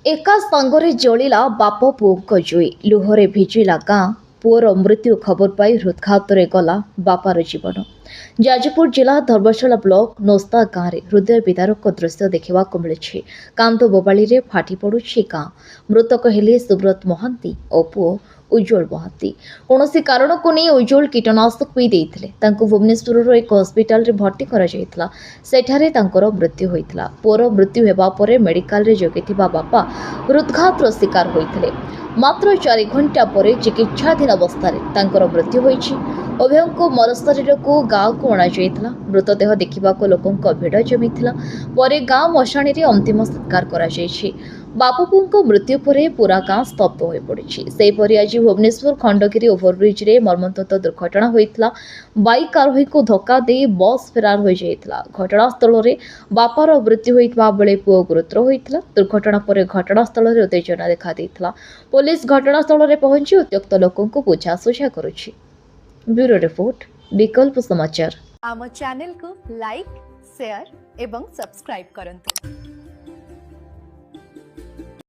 एका सांगरे जलिला बाप पुओ जुई लुहरे भिजिला गाँ पुओर मृत्यु खबर पाई हृदघातरे गला बापार जीवन। जाजपुर जिला धर्मशाला ब्लॉक नोस्ता गाँव में हृदय विदारक दृश्य देखा मिली। कांद बोबाड़ी में फाटी पड़ुछि गाँ। मृतक हेले सुब्रत महांती और पुओ उज्जवल महांती। कौन कारण को नहीं उज्जवल कीटनाशक पी देते भुवनेश्वर एक हस्पिटाल भर्ती सेठारे तांकर मृत्यु होता। पुओर मृत्यु होगा पर मेडिकल रे जगिथिबा बापा हृदघातर शिकार होते। मात्र 4 घंटा पर चिकित्साधीन अवस्था तांकर मृत्यु होइछि। उभयों मर शरीर को गाँव को अणाଯାଇଥିଲା। मृतदेह देखा लोकों भिड़ जमीला पर गाँ मशाणी रे अंतिम संस्कार कराଯାଇଛି। बापू मृत्यु पर पूरा गाँ स्तब्ध हो पड़ी। सेहीपरि आज भुवनेश्वर खंडगिरी ओभरब्रिज रे मर्मन्तुद दुर्घटना होइतला। बाइक आरोही को धक्का दे बस फेरार हो जाइतला। घटनास्थल रे बापार मृत्यु होइतबा बेले पुओ गुरुतर होइतला। दुर्घटना पर घटनास्थल रे उत्तेजना देखा देइतला। पुलिस घटनास्थल रे पहुंची उत्त्यक्त लोकों को बुझासुझा करुछि। ब्यूरो रिपोर्ट विकल्प समाचार। आम चैनल को लाइक शेयर एवं सब्सक्राइब करंतु।